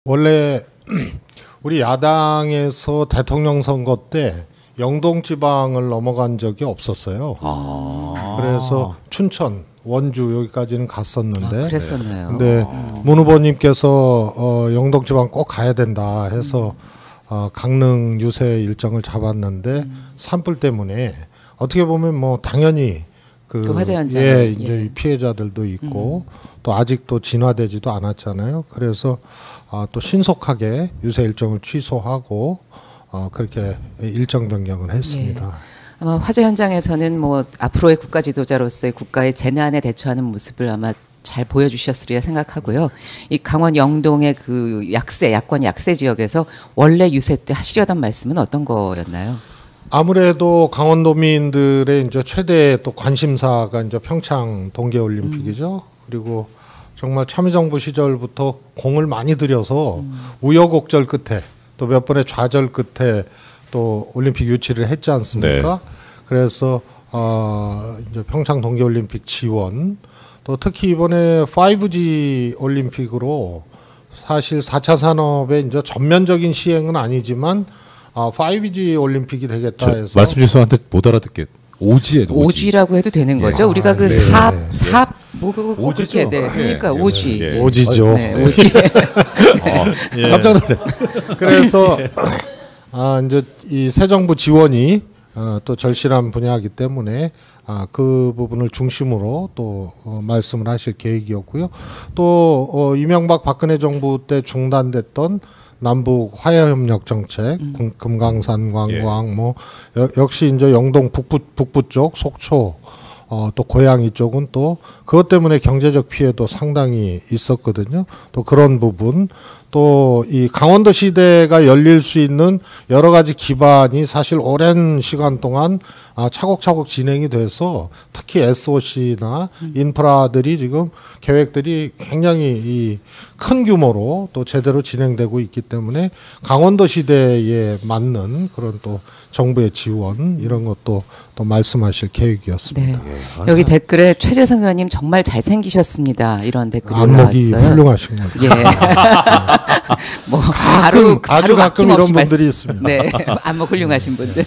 원래 우리 야당에서 대통령 선거 때 영동지방을 넘어간 적이 없었어요. 그래서 춘천, 원주 여기까지는 갔었는데. 그랬었나요? 근데 문 후보님께서 영동지방 꼭 가야 된다 해서 강릉 유세 일정을 잡았는데 산불 때문에 어떻게 보면 뭐 당연히 그 화재 현장 이제 피해자들도 있고 또 아직도 진화되지도 않았잖아요. 그래서 또 신속하게 유세 일정을 취소하고 그렇게 일정 변경을 했습니다. 예. 아마 화재 현장에서는 뭐 앞으로의 국가 지도자로서의 국가의 재난에 대처하는 모습을 아마 잘 보여주셨으리라 생각하고요. 이 강원 영동의 그 야권 약세 지역에서 원래 유세 때 하시려던 말씀은 어떤 거였나요? 아무래도 강원도민들의 이제 최대 또 관심사가 이제 평창 동계올림픽이죠. 그리고 정말 참여정부 시절부터 공을 많이 들여서 우여곡절 끝에 또 몇 번의 좌절 끝에 또 올림픽 유치를 했지 않습니까? 네. 그래서 이제 평창 동계올림픽 지원 또 특히 이번에 5G 올림픽으로 사실 4차 산업의 이제 전면적인 시행은 아니지만 5G 올림픽이 되겠다 해서 말씀 죄송한데 못 알아듣게 오지라고 해도 되는 거죠. 우리가 그 오지죠. 그러니까 오지. 오지죠. 네, 오지. 깜짝 놀래. 그래서 이제 이 새 정부 지원이 또 절실한 분야이기 때문에 그 부분을 중심으로 또 말씀을 하실 계획이었고요. 또 이명박 박근혜 정부 때 중단됐던 남북 화해협력 정책, 금강산 관광, 뭐 역시 이제 영동 북부 쪽 속초, 또 고양이 쪽은 또 그것 때문에 경제적 피해도 상당히 있었거든요. 또 그런 부분, 또 이 강원도 시대가 열릴 수 있는 여러 가지 기반이 사실 오랜 시간 동안 차곡차곡 진행이 돼서 특히 SOC나 인프라들이 지금 계획들이 굉장히 큰 규모로 또 제대로 진행되고 있기 때문에 강원도 시대에 맞는 그런 또 정부의 지원 이런 것도 또 말씀하실 계획이었습니다. 네. 여기 댓글에 최재성 의원님 정말 잘생기셨습니다. 이런 댓글이 안목이 올라왔어요. 훌륭하신 것 같아요. 예. 뭐 아주 가끔 이런 분들이 있습니다. 네, 안목 훌륭하신 분들.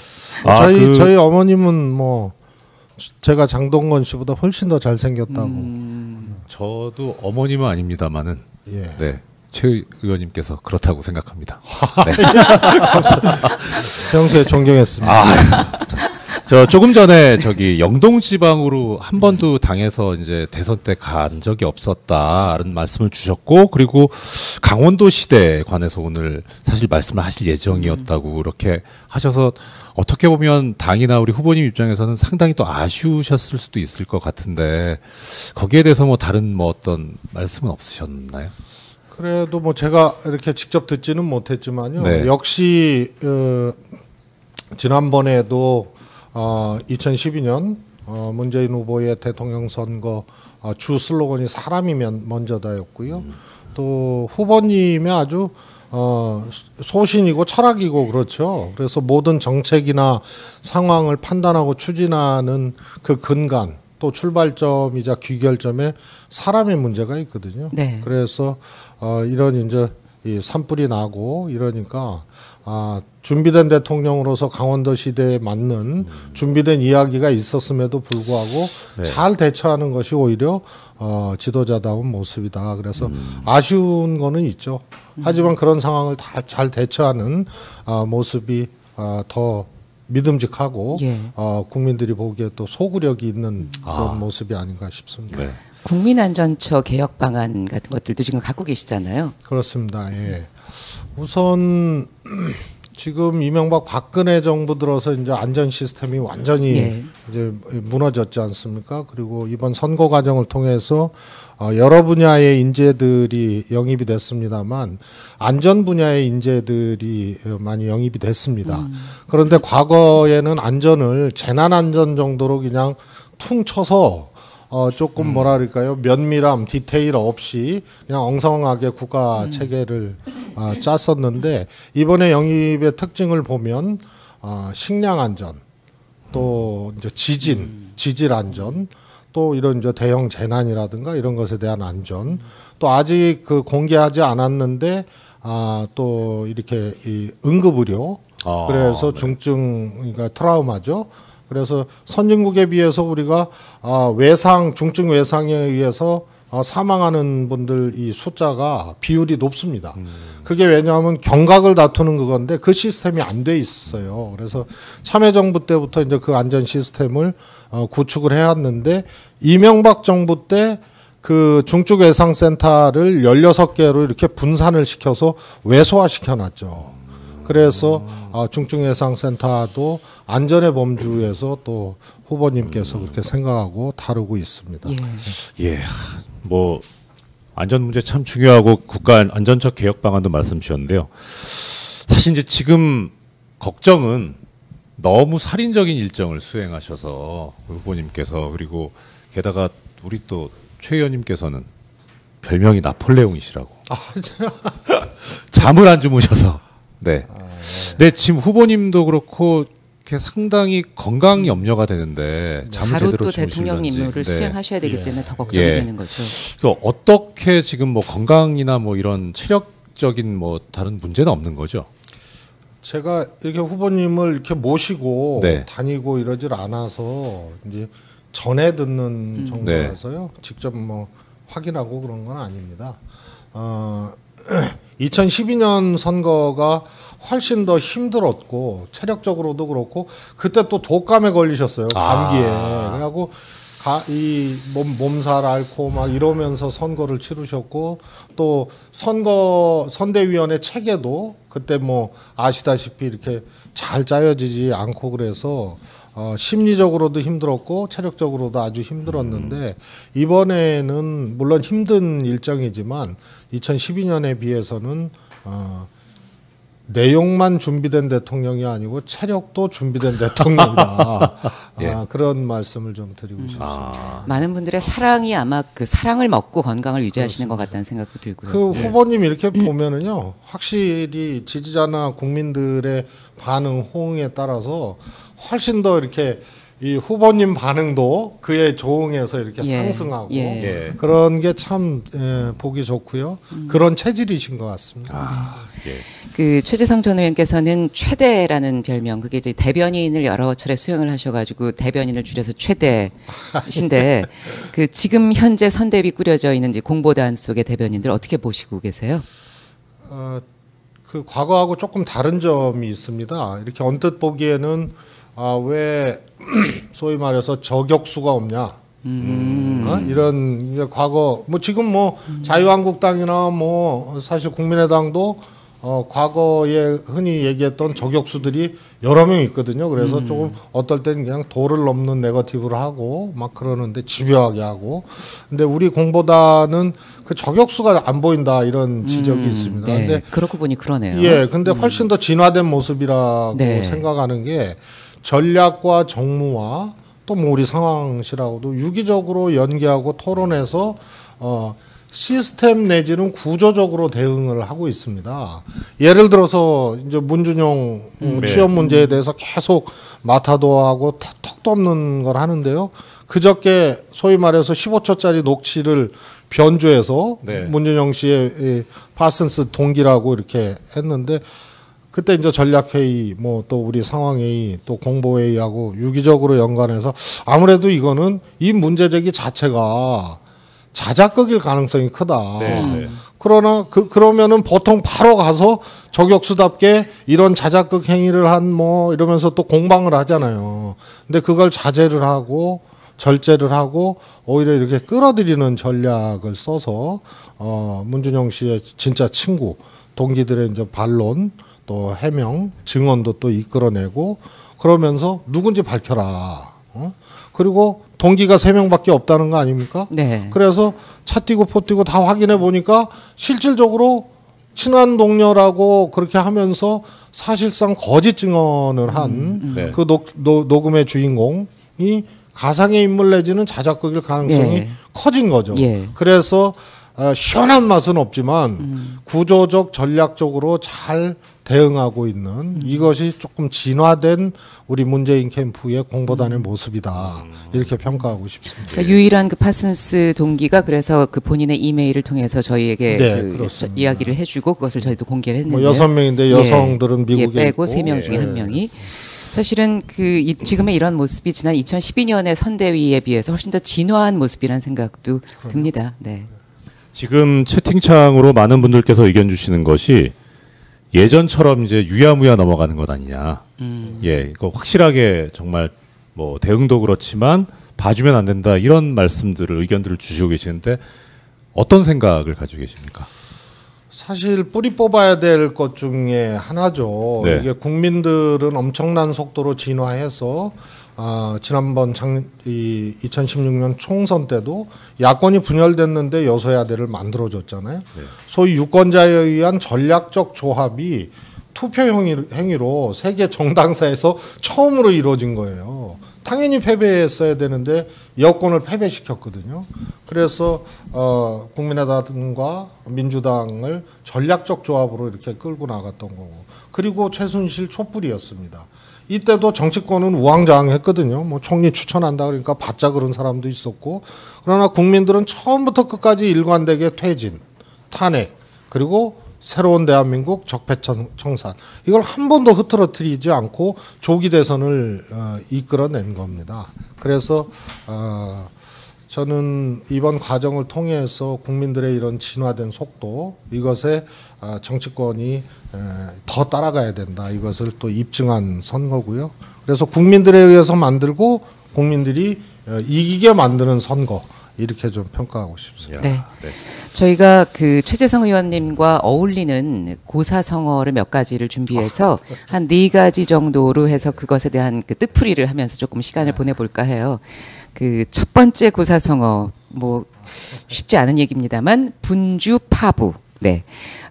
저희 어머님은 뭐 제가 장동건 씨보다 훨씬 더 잘생겼다고. 저도 어머님은 아닙니다만은 예. 네. 최 의원님께서 그렇다고 생각합니다. 네. 평소에 존경했습니다. 저 조금 전에 영동 지방으로 한 번도 당에서 이제 대선 때 간 적이 없었다는 말씀을 주셨고, 그리고 강원도 시대에 관해서 오늘 사실 말씀을 하실 예정이었다고 그렇게 하셔서 어떻게 보면 당이나 우리 후보님 입장에서는 상당히 또 아쉬우셨을 수도 있을 것 같은데 거기에 대해서 뭐 다른 뭐 어떤 말씀은 없으셨나요? 그래도 뭐 제가 이렇게 직접 듣지는 못했지만요. 네. 역시 지난번에도 2012년 문재인 후보의 대통령 선거 주 슬로건이 사람이면 먼저다였고요. 또 후보님의 아주 소신이고 철학이고 그렇죠. 그래서 모든 정책이나 상황을 판단하고 추진하는 그 근간 또 출발점이자 귀결점에 사람의 문제가 있거든요. 네. 그래서 이런 이제 이 산불이 나고 이러니까 준비된 대통령으로서 강원도 시대에 맞는 준비된 이야기가 있었음에도 불구하고 네. 잘 대처하는 것이 오히려 지도자다운 모습이다. 그래서 아쉬운 거는 있죠. 하지만 그런 상황을 다 잘 대처하는 모습이 더 믿음직하고 예. 국민들이 보기에 또 소구력이 있는 그런 모습이 아닌가 싶습니다. 네. 국민안전처 개혁 방안 같은 것들도 지금 갖고 계시잖아요. 그렇습니다. 예. 우선 지금 이명박 박근혜 정부 들어서 이제 안전 시스템이 완전히 예. 이제 무너졌지 않습니까? 그리고 이번 선거 과정을 통해서 여러 분야의 인재들이 영입이 됐습니다만 안전 분야의 인재들이 많이 영입이 됐습니다. 그런데 과거에는 안전을 재난 안전 정도로 그냥 퉁 쳐서 조금 뭐라 그럴까요? 면밀함, 디테일 없이 그냥 엉성하게 국가 체계를 짰었는데 이번에 영입의 특징을 보면 식량 안전, 또 이제 지질 안전, 또 이런 이제 대형 재난이라든가 이런 것에 대한 안전, 또 아직 그 공개하지 않았는데 또 이렇게 이 응급의료 그래서 네. 중증 그러니까 트라우마죠. 그래서 선진국에 비해서 우리가 외상 중증 외상에 의해서 사망하는 분들 이 숫자가 비율이 높습니다. 그게 왜냐하면 경각을 다투는 그건데 그 시스템이 안 돼 있어요. 그래서 참여정부 때부터 이제 그 안전 시스템을 구축을 해왔는데 이명박 정부 때 그 중증 외상센터를 16개로 이렇게 분산을 시켜서 외소화시켜 놨죠. 그래서 중증 외상센터도 안전의 범주에서 또 후보님께서 그렇게 생각하고 다루고 있습니다. 예. 예, 뭐 안전 문제 참 중요하고 국가 안전적 개혁 방안도 말씀 주셨는데요. 사실 이제 지금 걱정은 너무 살인적인 일정을 수행하셔서 후보님께서 그리고 게다가 우리 또 최 의원님께서는 별명이 나폴레옹이시라고. 잠을 안 주무셔서. 네. 네, 지금 후보님도 그렇고 이렇게 상당히 건강 염려가 되는데 잠을 바로 제대로 또 주무실런지. 대통령 임무를 네. 수행하셔야 되기 때문에 더 걱정이 예. 되는 거죠. 그 어떻게 지금 뭐 건강이나 뭐 이런 체력적인 뭐 다른 문제는 없는 거죠? 제가 이렇게 후보님을 이렇게 모시고 네. 다니고 이러질 않아서 이제 전해 듣는 정도라서요. 직접 뭐 확인하고 그런 건 아닙니다. 2012년 선거가 훨씬 더 힘들었고 체력적으로도 그렇고 그때 또 독감에 걸리셨어요. 감기에. 그래갖고 이 몸살 앓고 막 이러면서 선거를 치르셨고 또 선대위원회 체계도 그때 뭐 아시다시피 이렇게 잘 짜여지지 않고 그래서 심리적으로도 힘들었고 체력적으로도 아주 힘들었는데 이번에는 물론 힘든 일정이지만 2012년에 비해서는 내용만 준비된 대통령이 아니고 체력도 준비된 대통령이다. 예. 그런 말씀을 좀 드리고 싶습니다. 많은 분들의 사랑이 아마 그 사랑을 먹고 건강을 유지하시는 것 같다는 생각도 들고요. 그 후보님 이렇게 보면은요, 확실히 지지자나 국민들의 반응, 호응에 따라서 훨씬 더 이렇게 이 후보님 반응도 그에 조응해서 이렇게 예. 상승하고 예. 그런 게 참 보기 좋고요. 그런 체질이신 것 같습니다. 예. 그 최재성 전 의원께서는 최대라는 별명, 그게 이제 대변인을 여러 차례 수행을 하셔가지고 대변인을 줄여서 최대신데 그 지금 현재 선대위 꾸려져 있는 이제 공보단 속의 대변인들 어떻게 보시고 계세요? 그 과거하고 조금 다른 점이 있습니다. 이렇게 언뜻 보기에는 왜 소위 말해서 저격수가 없냐? 이런 이제 과거 뭐 지금 뭐 자유한국당이나 뭐 사실 국민의당도 과거에 흔히 얘기했던 저격수들이 여러 명 있거든요. 그래서 조금 어떨 때는 그냥 도를 넘는 네거티브를 하고 막 그러는데 집요하게 하고. 근데 우리 공보다는 그 저격수가 안 보인다 이런 지적이 있습니다. 네. 근데 그렇고 보니 그러네요. 예, 근데 훨씬 더 진화된 모습이라고 네. 생각하는 게 전략과 정무와 또 뭐 우리 상황실하고도 유기적으로 연계하고 토론해서 시스템 내지는 구조적으로 대응을 하고 있습니다. 예를 들어서 이제 문준용 취업 문제에 대해서 계속 마타도하고 턱도 없는 걸 하는데요. 그저께 소위 말해서 15초짜리 녹취를 변조해서 네. 문준용 씨의 이 파슨스 동기라고 이렇게 했는데 그때 이제 전략회의, 뭐 또 우리 상황회의, 또 공보회의하고 유기적으로 연관해서 아무래도 이거는 이 문제제기 자체가 자작극일 가능성이 크다. 네. 그러나 그러면은 보통 바로 가서 저격수답게 이런 자작극 행위를 한 뭐 이러면서 또 공방을 하잖아요. 근데 그걸 자제를 하고 절제를 하고 오히려 이렇게 끌어들이는 전략을 써서 문준용 씨의 진짜 친구, 동기들의 이제 반론, 또 해명, 증언도 또 이끌어내고 그러면서 누군지 밝혀라. 그리고 동기가 3명밖에 없다는 거 아닙니까? 네. 그래서 차 띄고 포 띄고 다 확인해 보니까 실질적으로 친한 동료라고 그렇게 하면서 사실상 거짓 증언을 한 네. 그 녹음의 주인공이 가상의 인물 내지는 자작극일 가능성이 네. 커진 거죠. 예. 그래서 시원한 맛은 없지만 구조적 전략적으로 잘 대응하고 있는 이것이 조금 진화된 우리 문재인 캠프의 공보단의 모습이다. 이렇게 평가하고 싶습니다. 그러니까 유일한 그 파슨스 동기가 그래서 그 본인의 이메일을 통해서 저희에게 네, 그 그렇습니다. 이야기를 해주고 그것을 저희도 공개를 뭐 했는데요. 6명인데 여성들은 미국에 빼고 있고. 3명 중에 예. 1명이 사실은 지금의 이런 모습이 지난 2012년의 선대위에 비해서 훨씬 더 진화한 모습이라는 생각도 듭니다. 네. 지금 채팅창으로 많은 분들께서 의견 주시는 것이 예전처럼 이제 유야무야 넘어가는 것 아니냐. 예, 이거 확실하게 정말 뭐 대응도 그렇지만 봐주면 안 된다 이런 말씀들을 의견들을 주시고 계시는데 어떤 생각을 가지고 계십니까? 사실 뿌리 뽑아야 될 것 중에 하나죠. 네. 이게 국민들은 엄청난 속도로 진화해서 지난번 2016년 총선 때도 야권이 분열됐는데 여소야대를 만들어줬잖아요. 네. 소위 유권자에 의한 전략적 조합이 투표 행위로 세계 정당사에서 처음으로 이루어진 거예요. 당연히 패배했어야 되는데 여권을 패배시켰거든요. 그래서 국민의당과 민주당을 전략적 조합으로 이렇게 끌고 나갔던 거고, 그리고 최순실 촛불이었습니다. 이때도 정치권은 우왕좌왕했거든요. 뭐 총리 추천한다 그러니까 바짝 그런 사람도 있었고, 그러나 국민들은 처음부터 끝까지 일관되게 퇴진, 탄핵, 그리고 새로운 대한민국 적폐청산, 이걸 한 번도 흐트러뜨리지 않고 조기 대선을 이끌어낸 겁니다. 그래서 저는 이번 과정을 통해서 국민들의 이런 진화된 속도, 이것에 정치권이 더 따라가야 된다, 이것을 또 입증한 선거고요. 그래서 국민들에 의해서 만들고 국민들이 이기게 만드는 선거, 이렇게 좀 평가하고 싶습니다. 네. 저희가 그 최재성 의원님과 어울리는 고사성어를 몇 가지를 준비해서 한 4가지 정도로 해서 그것에 대한 그 뜻풀이를 하면서 조금 시간을 보내볼까 해요. 그 첫 번째 고사성어, 뭐 쉽지 않은 얘기입니다만 분주파부. 네.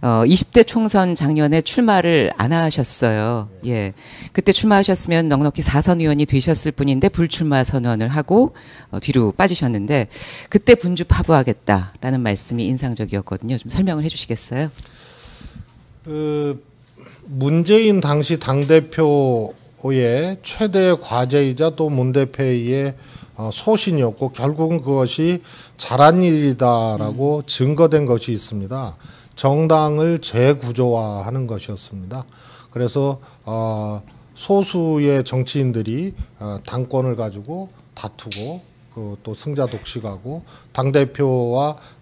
20대 총선 작년에 출마를 안 하셨어요. 예. 그때 출마하셨으면 넉넉히 4선 의원이 되셨을 뿐인데 불출마 선언을 하고 뒤로 빠지셨는데 그때 분주파부하겠다라는 말씀이 인상적이었거든요. 좀 설명을 해 주시겠어요? 문재인 당시 당대표의 최대 과제이자 또 문 대표의 소신이었고, 결국은 그것이 잘한 일이다라고 증거된 것이 있습니다. 정당을 재구조화하는 것이었습니다. 그래서 소수의 정치인들이 당권을 가지고 다투고 또 승자 독식하고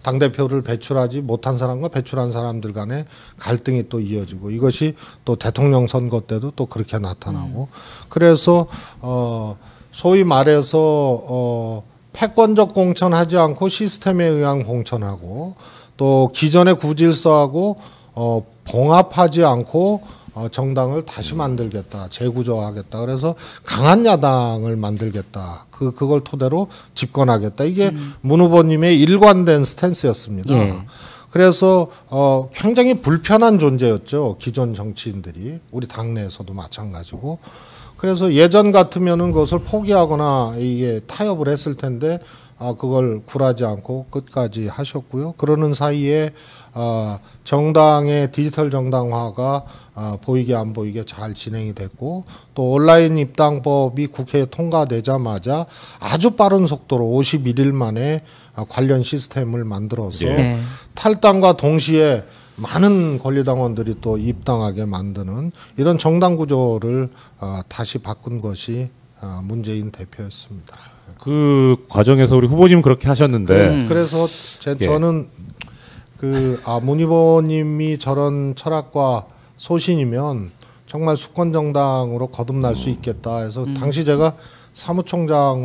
당대표를 배출하지 못한 사람과 배출한 사람들 간의 갈등이 또 이어지고, 이것이 또 대통령 선거 때도 또 그렇게 나타나고, 그래서 소위 말해서 패권적 공천하지 않고 시스템에 의한 공천하고, 또 기존의 구질서하고 봉합하지 않고 정당을 다시 만들겠다, 재구조하겠다. 그래서 강한 야당을 만들겠다. 그걸 토대로 집권하겠다. 이게 문 후보님의 일관된 스탠스였습니다. 예. 그래서 굉장히 불편한 존재였죠. 기존 정치인들이, 우리 당내에서도 마찬가지고. 그래서 예전 같으면은 그것을 포기하거나 이게 타협을 했을 텐데 그걸 굴하지 않고 끝까지 하셨고요. 그러는 사이에 정당의 디지털 정당화가 보이게 안 보이게 잘 진행이 됐고, 또 온라인 입당법이 국회에 통과되자마자 아주 빠른 속도로 51일 만에 관련 시스템을 만들어서 네. 탈당과 동시에 많은 권리당원들이 또 입당하게 만드는 이런 정당 구조를 다시 바꾼 것이 문재인 대표였습니다. 그 과정에서 우리 후보님 그렇게 하셨는데 그래서 저는 문 의원님이 저런 철학과 소신이면 정말 수권 정당으로 거듭날 수 있겠다 해서 당시 제가 사무총장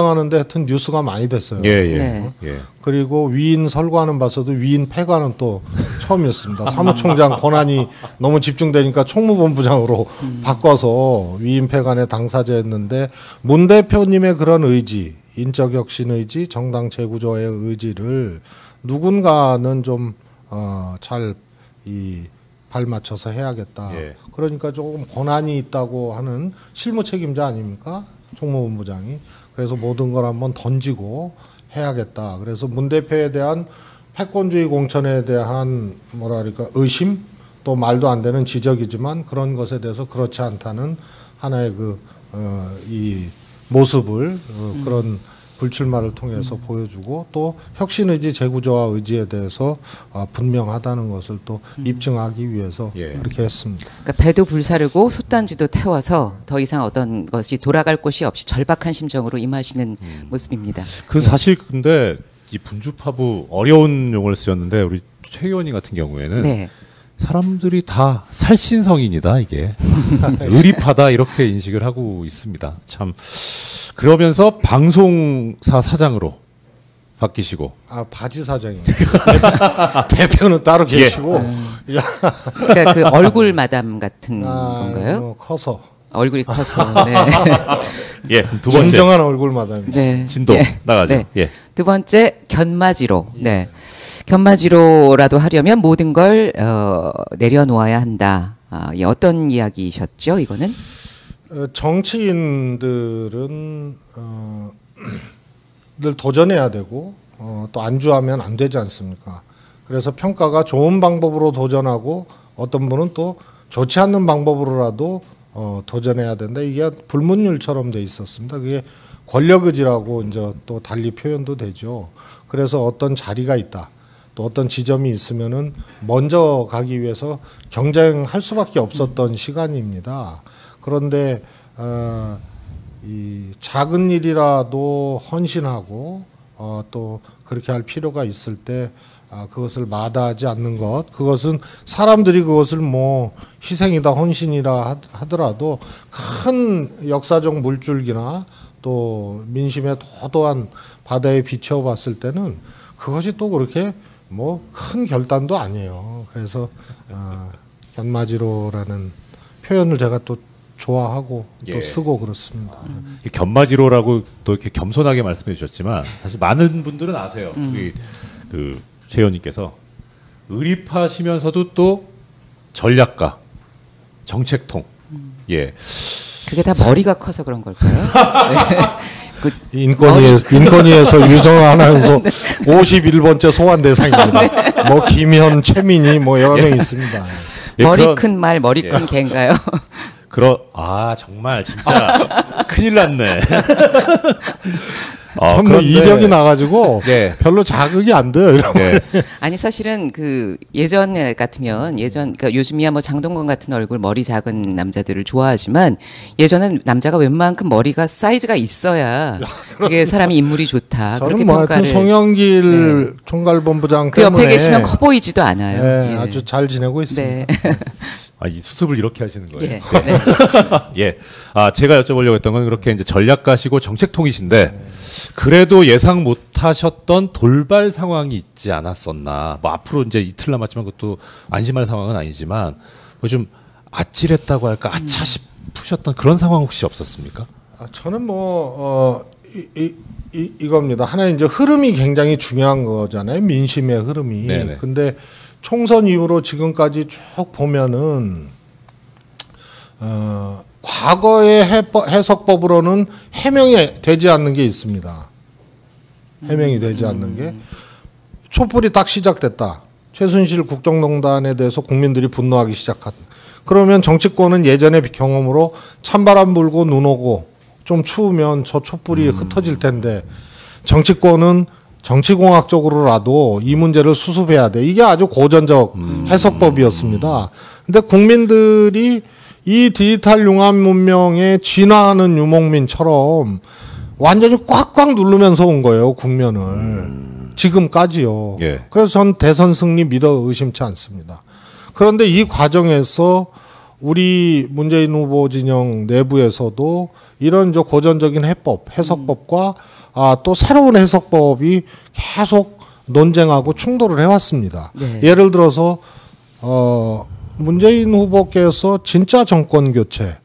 하는데 하여튼 뉴스가 많이 됐어요. 네. 그리고 위인 설과는 봤어도 위인 폐과는 또 처음이었습니다. 사무총장 권한이 너무 집중되니까 총무본부장으로 바꿔서 위인 폐간의 당사자였는데, 문 대표님의 그런 의지, 인적 혁신 의지, 정당 재구조의 의지를 누군가는 좀 잘 발맞춰서 해야겠다. 예. 그러니까 조금 권한이 있다고 하는 실무 책임자 아닙니까? 총무본부장이. 그래서 모든 걸 한번 던지고 해야겠다. 그래서 문 대표에 대한 패권주의 공천에 대한 뭐랄까 의심 또 말도 안 되는 지적이지만 그런 것에 대해서 그렇지 않다는 하나의 이 모습을 그런 불출마를 통해서 보여주고 또 혁신의지 재구조화 의지에 대해서 분명하다는 것을 또 입증하기 위해서 예. 그렇게 했습니다. 그러니까 배도 불사르고 솥단지도 태워서 더 이상 어떤 것이 돌아갈 곳이 없이 절박한 심정으로 임하시는 모습입니다. 그 사실 근데 이 분주파부 어려운 용어를 쓰셨는데 우리 최 의원님 같은 경우에는 네. 사람들이 다 살신성인이다 이게 의리파다 이렇게 인식을 하고 있습니다. 참 그러면서 방송사 사장으로 바뀌시고 바지 사장입니다. 대표는 따로 계시고 야, 그러니까 그 얼굴 마담 같은 건가요? 커서 얼굴이 커서. 네. 예, 두 번째 진정한 얼굴 마담입니다. 네. 진도 예. 나가죠. 네. 예. 두 번째 견마지로. 네. 견마지로라도 하려면 모든 걸 내려놓아야 한다. 예, 어떤 이야기셨죠? 이거는? 정치인들은 늘 도전해야 되고 또 안주하면 안 되지 않습니까? 그래서 평가가 좋은 방법으로 도전하고 어떤 분은 또 좋지 않는 방법으로라도 도전해야 된다. 이게 불문율처럼 돼 있었습니다. 그게 권력의지라고 이제 또 달리 표현도 되죠. 그래서 어떤 자리가 있다. 또 어떤 지점이 있으면은 먼저 가기 위해서 경쟁할 수밖에 없었던 시간입니다. 그런데 이 작은 일이라도 헌신하고 또 그렇게 할 필요가 있을 때 그것을 마다하지 않는 것, 그것은 사람들이 그것을 뭐 희생이다 헌신이라 하더라도 큰 역사적 물줄기나 또 민심의 도도한 바다에 비춰봤을 때는 그것이 또 그렇게 뭐 큰 결단도 아니에요. 그래서 견마지로라는 표현을 제가 또 좋아하고 또 예. 쓰고 그렇습니다. 견마지로라고 또 이렇게 겸손하게 말씀해 주셨지만 사실 많은 분들은 아세요. 우리 그 최 의원님께서 의리파시면서도 또 전략가, 정책통. 예. 그게 다 머리가 커서 그런 걸까요? 네. 그 인권위에서 유정아 아나운서 51번째 소환 대상입니다. 뭐 김현, 최민희 뭐 여러 명 있습니다. 예, 머리 그런- 큰 말, 머리 큰 개인가요? 정말 진짜 큰일 났네. 전 뭐 이력이 나가지고 예. 별로 자극이 안 돼요. 이런 거. 예. 아니 사실은 그 예전에 같으면 그러니까 요즘이야 뭐 장동건 같은 얼굴 머리 작은 남자들을 좋아하지만 예전엔 남자가 웬만큼 머리가 사이즈가 있어야 그게 사람이 인물이 좋다. 그렇게 저는 뭐 하여튼 평가를. 송영길 총괄본부장 그 때문에 옆에 계시면 커 보이지도 않아요. 네, 예. 아주 잘 지내고 있습니다. 네. 이 수습을 이렇게 하시는 거예요. 예. 네. 예. 제가 여쭤보려고 했던 건 그렇게 이제 전략가시고 정책통이신데 그래도 예상 못 하셨던 돌발 상황이 있지 않았었나. 뭐 앞으로 이제 이틀 남았지만 그것도 안심할 상황은 아니지만 뭐 좀 아찔했다고 할까 아차 싶으셨던 그런 상황 혹시 없었습니까? 저는 뭐 이겁니다. 하나의 이제 흐름이 굉장히 중요한 거잖아요. 민심의 흐름이. 네네. 근데 총선 이후로 지금까지 쭉 보면은 과거의 해석법으로는 해명이 되지 않는 게 있습니다. 해명이 되지 않는 게 촛불이 딱 시작됐다. 최순실 국정농단에 대해서 국민들이 분노하기 시작한. 그러면 정치권은 예전의 경험으로 찬바람 불고 눈 오고 좀 추우면 저 촛불이 흩어질 텐데 정치권은 정치공학적으로라도 이 문제를 수습해야 돼. 이게 아주 고전적 해석법이었습니다. 근데 국민들이 이 디지털 융합 문명에 진화하는 유목민처럼 완전히 꽉꽉 누르면서 온 거예요, 국면을. 지금까지요. 예. 그래서 전 대선 승리 믿어 의심치 않습니다. 그런데 이 과정에서 우리 문재인 후보 진영 내부에서도 이런 저 고전적인 해석법과 또 새로운 해석법이 계속 논쟁하고 충돌을 해왔습니다. 네. 예를 들어서 문재인 후보께서 진짜 정권 교체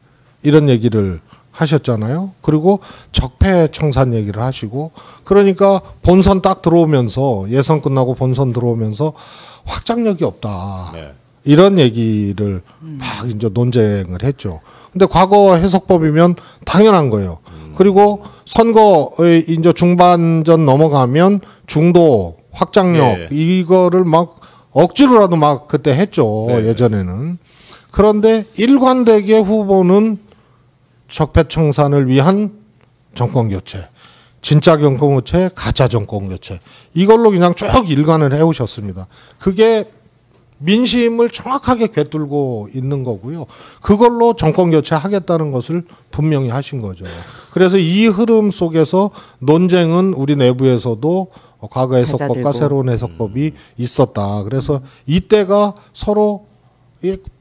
이런 얘기를 하셨잖아요. 그리고 적폐 청산 얘기를 하시고 그러니까 본선 딱 들어오면서 예선 끝나고 본선 들어오면서 확장력이 없다. 네. 이런 얘기를 막 이제 논쟁을 했죠. 근데 과거 해석법이면 당연한 거예요. 그리고 선거의 이제 중반전 넘어가면 중도 확장력 이거를 막 억지로라도 막 그때 했죠. 예전에는. 그런데 일관되게 후보는 적폐청산을 위한 정권교체, 진짜 정권교체, 가짜 정권교체 이걸로 그냥 쭉 일관을 해오셨습니다. 그게 민심을 정확하게 꿰뚫고 있는 거고요. 그걸로 정권교체 하겠다는 것을 분명히 하신 거죠. 그래서 이 흐름 속에서 논쟁은 우리 내부에서도 과거 해석법과 새로운 해석법이 있었다. 그래서 이때가 서로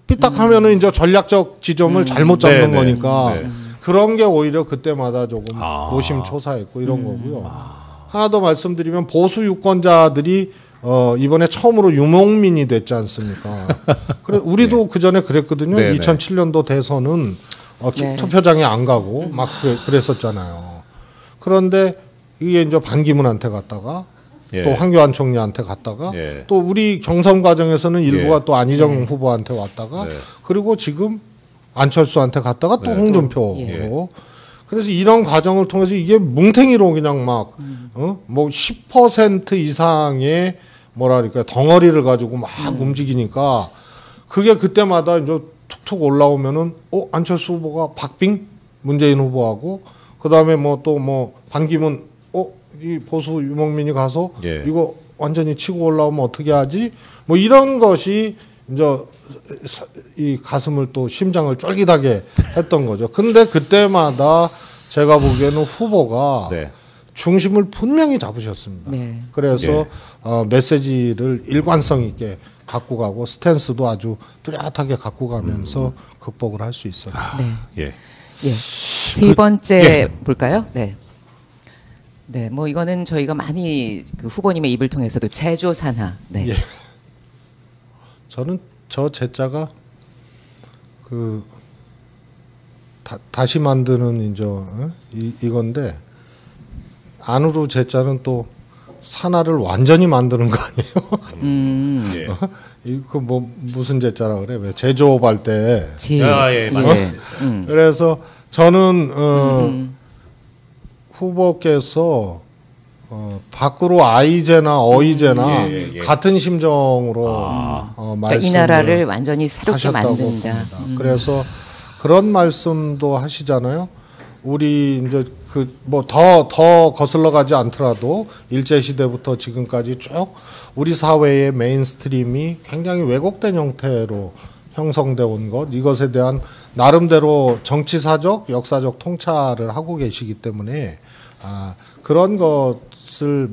삐딱하면은 이제 전략적 지점을 잘못 잡는 거니까 그런 게 오히려 그때마다 조금 노심초사했고 이런 거고요. 하나 더 말씀드리면 보수 유권자들이 이번에 처음으로 유목민이 됐지 않습니까? 그래 우리도 그 전에 그랬거든요. 2007년도 대선은 투표장에 안 가고 막 그랬었잖아요. 그런데 이게 이제 반기문한테 갔다가 또 황교안 총리한테 갔다가 또 우리 경선 과정에서는 일부가 또 안희정 후보한테 왔다가 그리고 지금 안철수한테 갔다가 또 홍준표로 그래서 이런 과정을 통해서 이게 뭉탱이로 그냥 막 뭐 10% 이상의 뭐랄까 덩어리를 가지고 막 움직이니까 그게 그때마다 이제 툭툭 올라오면은 안철수 후보가 박빙 문재인 후보하고 그다음에 뭐 또 뭐 반기문 이 보수 유목민이 가서 이거 완전히 치고 올라오면 어떻게 하지? 뭐 이런 것이 이제 이 가슴을 또 심장을 쫄깃하게 했던 거죠. 근데 그때마다 제가 보기에는 후보가 중심을 분명히 잡으셨습니다. 그래서 메시지를 일관성 있게 갖고 가고 스탠스도 아주 뚜렷하게 갖고 가면서 극복을 할 수 있었죠. 세 번째 볼까요? 네, 뭐 이거는 저희가 많이 그 후보님의 입을 통해서도 제조 산하. 저는 저 제자가 그 다시 만드는 이제 이건데 안으로 제자는 또 산하를 완전히 만드는 거 아니에요? 이거 뭐 무슨 제자라 그래? 왜 제조업할 때? 그래서 저는 후보께서 밖으로 아이제나 어이제나 같은 심정으로 그러니까 이 나라를 완전히 새롭게 만든다. 그래서 그런 말씀도 하시잖아요. 우리 이제 그 뭐 더 거슬러 가지 않더라도 일제 시대부터 지금까지 쭉 우리 사회의 메인스트림이 굉장히 왜곡된 형태로 형성돼 온 것, 이것에 대한 나름대로 정치사적, 역사적 통찰을 하고 계시기 때문에 그런 것을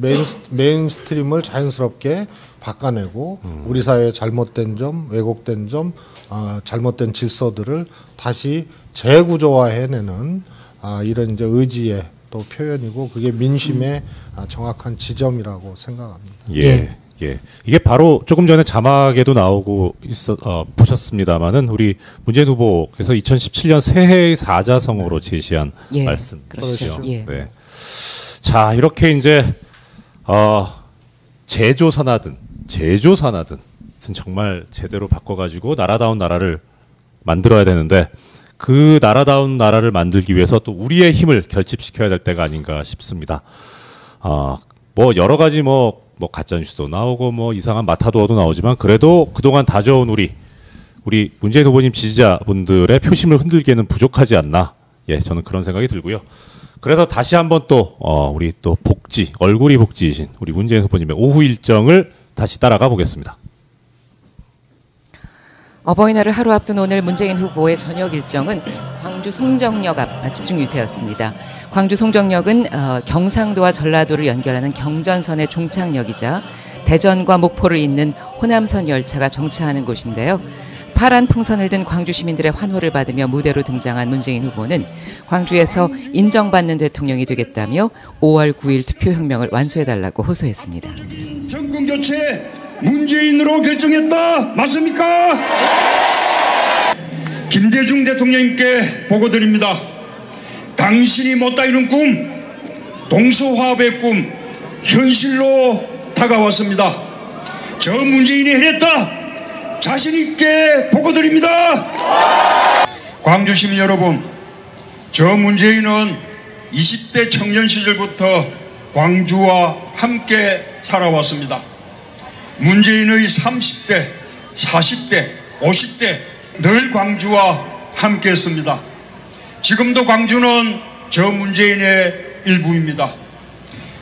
메인스트림을 자연스럽게 바꿔내고 우리 사회의 잘못된 점, 왜곡된 점, 잘못된 질서들을 다시 재구조화해내는 이런 이제 의지의 또 표현이고 그게 민심의 정확한 지점이라고 생각합니다. 이게 바로 조금 전에 자막에도 나오고 보셨습니다만은 우리 문재인 후보께서 2017년 새해의 사자성어로 제시한 말씀이죠. 자, 이렇게 이제 제조산하든 정말 제대로 바꿔가지고 나라다운 나라를 만들어야 되는데 그 나라다운 나라를 만들기 위해서 또 우리의 힘을 결집시켜야 될 때가 아닌가 싶습니다. 뭐 여러 가지 뭐 가짜뉴스도 나오고 뭐 이상한 마타도어도 나오지만 그래도 그동안 다져온 우리 문재인 후보님 지지자분들의 표심을 흔들기에는 부족하지 않나. 저는 그런 생각이 들고요. 그래서 다시 한번 또 우리 또 얼굴이 복지이신 우리 문재인 후보님의 오후 일정을 다시 따라가 보겠습니다. 어버이날을 하루 앞둔 오늘 문재인 후보의 저녁 일정은 광주 송정역 앞 집중 유세였습니다. 광주 송정역은 경상도와 전라도를 연결하는 경전선의 종착역이자 대전과 목포를 잇는 호남선 열차가 정차하는 곳인데요. 파란 풍선을 든 광주 시민들의 환호를 받으며 무대로 등장한 문재인 후보는 광주에서 인정받는 대통령이 되겠다며 5월 9일 투표혁명을 완수해달라고 호소했습니다. 정권교체 문재인으로 결정했다. 맞습니까? 김대중 대통령님께 보고드립니다. 당신이 못다 이룬 꿈, 동서화합의 꿈, 현실로 다가왔습니다. 저 문재인이 해냈다. 자신있게 보고드립니다. 광주 시민 여러분, 저 문재인은 20대 청년 시절부터 광주와 함께 살아왔습니다. 문재인의 30대, 40대, 50대 늘 광주와 함께 했습니다. 지금도 광주는 저 문재인의 일부입니다.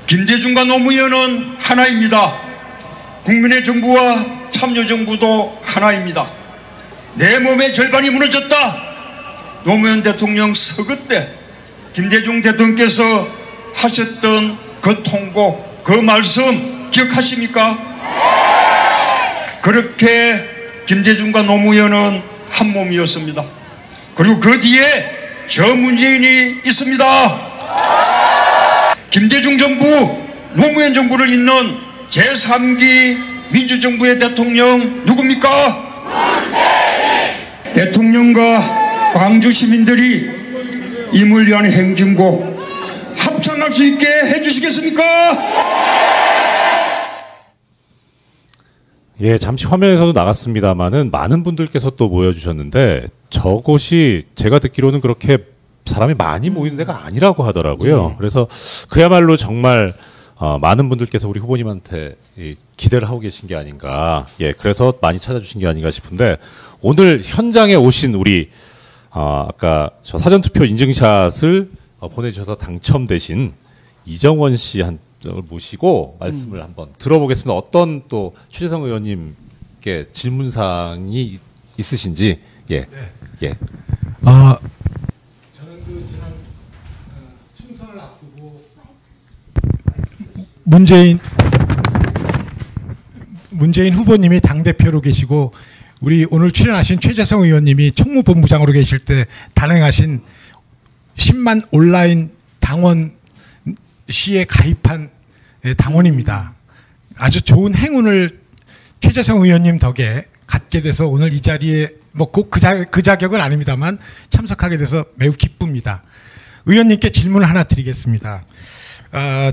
김대중과 노무현은 하나입니다. 국민의 정부와 참여정부도 하나입니다. 내 몸의 절반이 무너졌다. 노무현 대통령 서거 때 김대중 대통령께서 하셨던 그 통고, 그 말씀 기억하십니까? 그렇게 김대중과 노무현은 한 몸이었습니다. 그리고 그 뒤에 저 문재인이 있습니다. 김대중 정부, 노무현 정부를 잇는 제3기 민주정부의 대통령 누굽니까? 문재인! 대통령과 광주 시민들이 임을 위한 행진곡 합창할 수 있게 해주시겠습니까? 예, 잠시 화면에서도 나갔습니다만은 많은 분들께서 또 모여주셨는데 저곳이 제가 듣기로는 그렇게 사람이 많이 모이는 데가 아니라고 하더라고요. 그래서 그야말로 정말 많은 분들께서 우리 후보님한테 기대를 하고 계신 게 아닌가. 예, 그래서 많이 찾아주신 게 아닌가 싶은데 오늘 현장에 오신 우리 아까 저 사전투표 인증샷을 보내주셔서 당첨되신 이정원 씨 한 모시고 말씀을 한번 들어보겠습니다. 어떤 또 최재성 의원님께 질문사항이 있으신지. 예. 네. 예. 저는 그 지난 총선을 앞두고 문재인 후보님이 당 대표로 계시고 우리 오늘 출연하신 최재성 의원님이 총무본부장으로 계실 때 단행하신 10만 온라인 당원 시에 가입한 당원입니다. 아주 좋은 행운을 최재성 의원님 덕에 갖게 돼서 오늘 이 자리에 뭐 꼭 그 자격은 아닙니다만 참석하게 돼서 매우 기쁩니다. 의원님께 질문을 하나 드리겠습니다.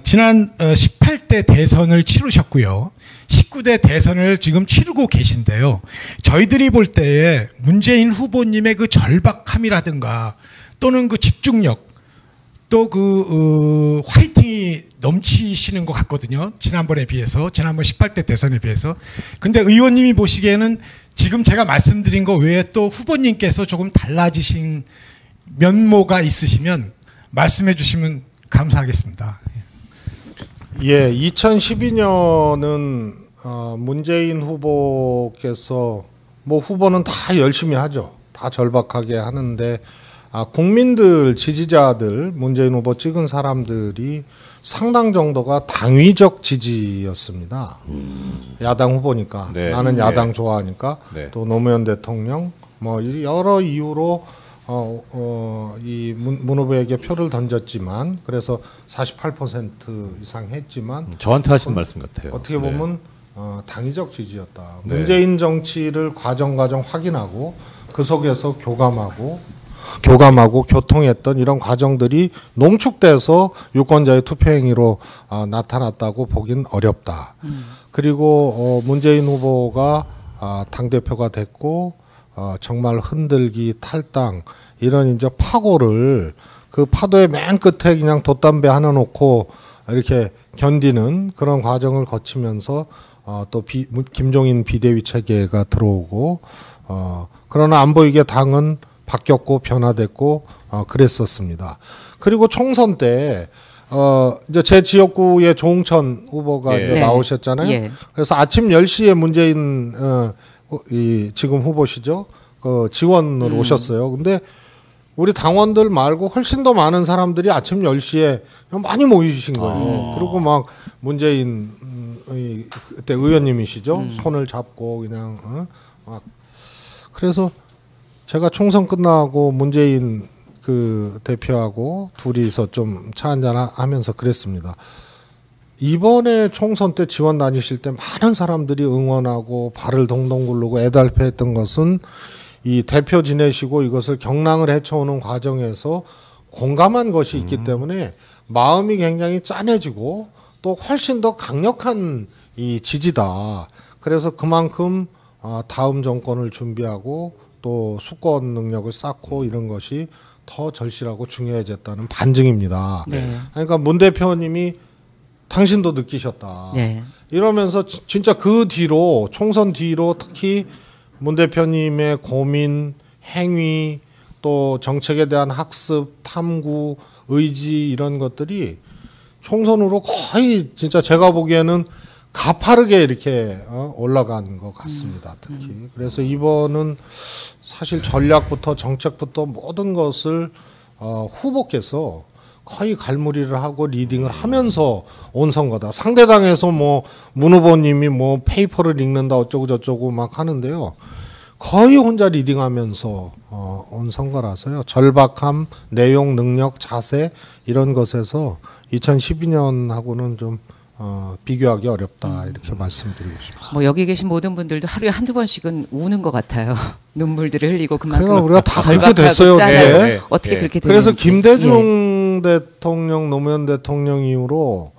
지난 18대 대선을 치르셨고요. 19대 대선을 지금 치르고 계신데요. 저희들이 볼 때에 문재인 후보님의 그 절박함이라든가 또는 그 집중력 또 그 화이팅이 넘치시는 것 같거든요. 지난번 18대 대선에 비해서. 근데 의원님이 보시기에는 지금 제가 말씀드린 거 외에 또 후보님께서 조금 달라지신 면모가 있으시면 말씀해 주시면 감사하겠습니다. 예, 2012년은 문재인 후보께서 뭐 후보는 다 열심히 하죠. 다 절박하게 하는데 국민들 지지자들 문재인 후보 찍은 사람들이 상당 정도가 당위적 지지였습니다. 야당 후보니까 네. 나는 야당 좋아하니까 네. 또 노무현 대통령 뭐 여러 이유로 이 문 후보에게 표를 던졌지만 그래서 48% 이상 했지만 저한테 하시는 말씀 같아요. 어떻게 보면 당위적 지지였다. 네. 문재인 정치를 과정 확인하고 그 속에서 교감하고 교통했던 이런 과정들이 농축돼서 유권자의 투표행위로 나타났다고 보긴 어렵다. 그리고 문재인 후보가 당대표가 됐고 정말 흔들기, 탈당 이런 이제 파고를 그 파도의 맨 끝에 그냥 돛담배 하나 놓고 이렇게 견디는 그런 과정을 거치면서 또 김종인 비대위 체계가 들어오고 그러나 안 보이게 당은 바뀌었고 변화됐고 그랬었습니다. 그리고 총선 때 이제 제 지역구의 조홍천 후보가 예. 이제 네. 나오셨잖아요. 예. 그래서 아침 10시에 문재인 이 지금 후보시죠. 지원으로 오셨어요. 근데 우리 당원들 말고 훨씬 더 많은 사람들이 아침 10시에 많이 모이신 거예요. 그리고 막 문재인 그때 의원님이시죠. 손을 잡고 그냥 막 그래서 제가 총선 끝나고 문재인 그 대표하고 둘이서 좀 차 한잔 하면서 그랬습니다. 이번에 총선 때 지원 다니실 때 많은 사람들이 응원하고 발을 동동 구르고 애달패했던 것은 이 대표 지내시고 이것을 경랑을 헤쳐오는 과정에서 공감한 것이 있기 때문에 마음이 굉장히 짠해지고 또 훨씬 더 강력한 이 지지다. 그래서 그만큼 다음 정권을 준비하고 또 수권 능력을 쌓고 이런 것이 더 절실하고 중요해졌다는 반증입니다. 네. 그러니까 문 대표님이 당신도 느끼셨다. 네. 이러면서 진짜 그 뒤로 총선 뒤로 특히 문 대표님의 고민, 행위 또 정책에 대한 학습, 탐구, 의지 이런 것들이 총선으로 거의 진짜 제가 보기에는 가파르게 이렇게 올라간 것 같습니다. 특히 그래서 이번은 사실 전략부터 정책부터 모든 것을 후보께서 거의 갈무리를 하고 리딩을 하면서 온 선거다. 상대당에서 뭐 문 후보님이 뭐 페이퍼를 읽는다 어쩌고 저쩌고 막 하는데요. 거의 혼자 리딩하면서 온 선거라서요. 절박함, 내용, 능력, 자세 이런 것에서 2012년하고는 좀 비교하기 어렵다 이렇게 말씀드리고 싶습니다. 뭐 여기 계신 모든 분들도 하루에 한두 번씩은 우는 것 같아요. 눈물들을 흘리고 그만큼 그러니까 우리가 다 그렇게 절박하고 됐어요. 짠하고 네. 어떻게 네. 그렇게 되는지. 그래서 김대중 대통령, 노무현 대통령 이후로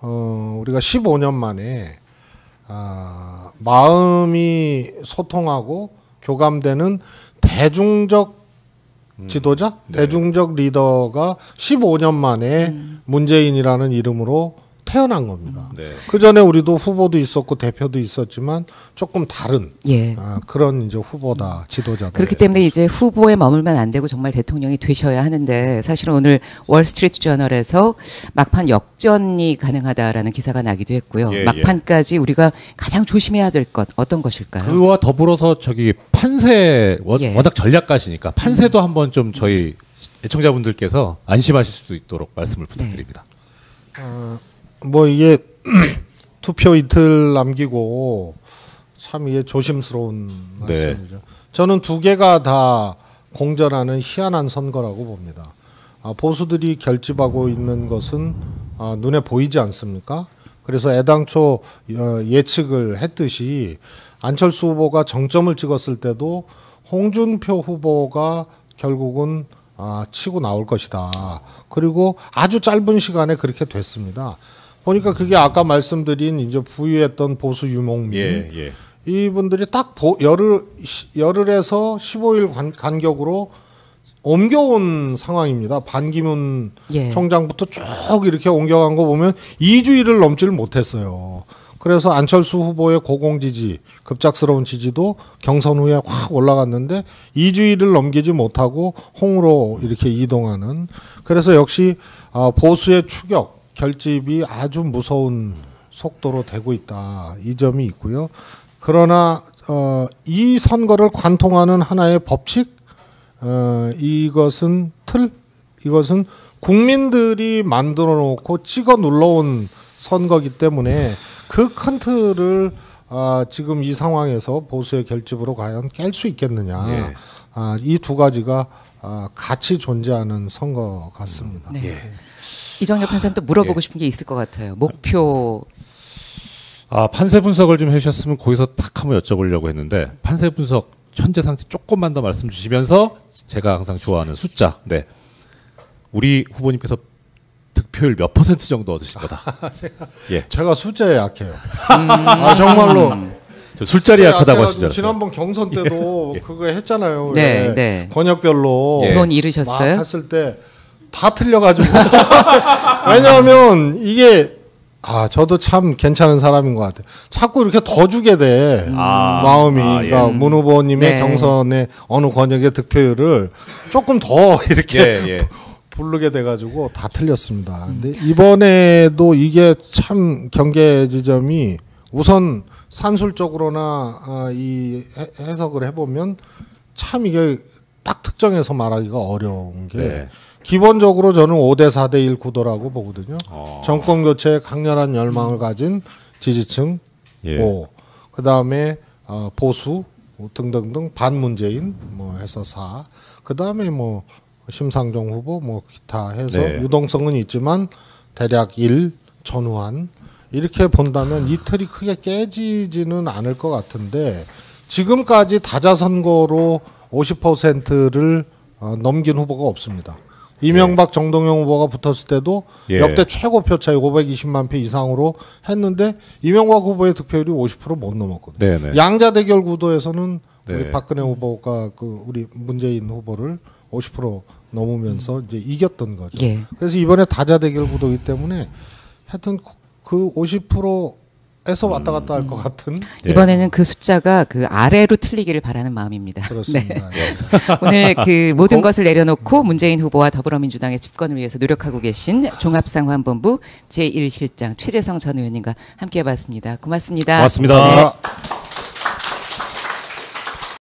우리가 15년 만에 마음이 소통하고 교감되는 대중적 지도자, 대중적 리더가 15년 만에 문재인이라는 이름으로 태어난 겁니다. 네. 그 전에 우리도 후보도 있었고 대표도 있었지만 조금 다른 예. 그런 이제 후보다 지도자다. 그렇기 때문에 이제 후보에 머물면 안 되고 정말 대통령이 되셔야 하는데 사실은 오늘 월스트리트 저널에서 막판 역전이 가능하다라는 기사가 나기도 했고요. 예, 막판까지 우리가 가장 조심해야 될 것 어떤 것일까요? 그와 더불어서 저기 판세 예. 워낙 전략가시니까 판세도 한번 좀 저희 애청자분들께서 안심하실 수 있도록 말씀을 부탁드립니다. 뭐 이게 투표 이틀 남기고 참 이게 조심스러운 네. 말씀이죠. 저는 두 개가 다 공전하는 희한한 선거라고 봅니다. 보수들이 결집하고 있는 것은 눈에 보이지 않습니까? 그래서 애당초 예측을 했듯이 안철수 후보가 정점을 찍었을 때도 홍준표 후보가 결국은 치고 나올 것이다. 그리고 아주 짧은 시간에 그렇게 됐습니다. 보니까 그게 아까 말씀드린 이제 부유했던 보수 유목민 예. 이분들이 딱 열흘에서 15일 간격으로 옮겨온 상황입니다. 반기문 예. 총장부터 쭉 이렇게 옮겨간 거 보면 2주일을 넘지를 못했어요. 그래서 안철수 후보의 고공 지지, 급작스러운 지지도 경선 후에 확 올라갔는데 2주일을 넘기지 못하고 홍으로 이렇게 이동하는. 그래서 역시 보수의 추격, 결집이 아주 무서운 속도로 되고 있다. 이 점이 있고요. 그러나 이 선거를 관통하는 하나의 법칙, 이것은 이것은 국민들이 만들어 놓고 찍어 눌러온 선거기 때문에 그 큰 틀을 지금 이 상황에서 보수의 결집으로 과연 깰 수 있겠느냐. 예. 이 두 가지가 같이 존재하는 선거 같습니다. 네. 이정렬 판사는 또 물어보고 싶은 게 있을 것 같아요. 목표. 판세 분석을 좀 해주셨으면 거기서 탁 한번 여쭤보려고 했는데 판세 분석 현재 상태 조금만 더 말씀 주시면서 제가 항상 좋아하는 숫자. 네. 우리 후보님께서 득표율 몇 % 정도 얻으실 거다. 예. 제가 숫자에 약해요. 정말로. 저 술자리 약하다고 약해가지고 하시죠. 지난번 경선 때도 그거 했잖아요. 네, 왜 네. 권역별로 예. 돈 잃으셨어요? 막 했을 때 다 틀려가지고 왜냐하면 이게 저도 참 괜찮은 사람인 것 같아요. 자꾸 이렇게 더 주게 돼 마음이. 예. 그러니까 문 후보님의 네. 경선의 어느 권역의 득표율을 조금 더 이렇게 예. 부르게 돼가지고 다 틀렸습니다. 근데 이번에도 이게 참 경계 지점이 우선 산술적으로나 이 해석을 해보면 참 이게 딱 특정해서 말하기가 어려운 게 네. 기본적으로 저는 5대 4대 1 구도라고 보거든요. 어. 정권 교체에 강렬한 열망을 가진 지지층 예. 5, 그 다음에 보수 등등등 반문재인 뭐 해서 4, 그 다음에 뭐 심상정 후보 뭐 기타 해서 네. 유동성은 있지만 대략 1, 전후한 이렇게 본다면 이 틀이 크게 깨지지는 않을 것 같은데 지금까지 다자선거로 50%를 넘긴 후보가 없습니다. 이명박 정동영 후보가 붙었을 때도 예. 역대 최고 표 차이 520만 표 이상으로 했는데 이명박 후보의 득표율이 50%못 넘었거든요. 네네. 양자 대결 구도에서는 네. 우리 박근혜 후보가 우리 문재인 후보를 50% 넘으면서 이제 이겼던 거죠. 예. 그래서 이번에 다자 대결 구도이기 때문에 하여튼 그 50%에서 왔다 갔다 할 것 같은 예. 이번에는 그 숫자가 그 아래로 틀리기를 바라는 마음입니다. 그렇습니다. 네. 오늘 그 모든 것을 내려놓고 문재인 후보와 더불어민주당의 집권을 위해서 노력하고 계신 종합상황본부 제1실장 최재성 전 의원님과 함께해봤습니다. 고맙습니다. 고맙습니다. 네.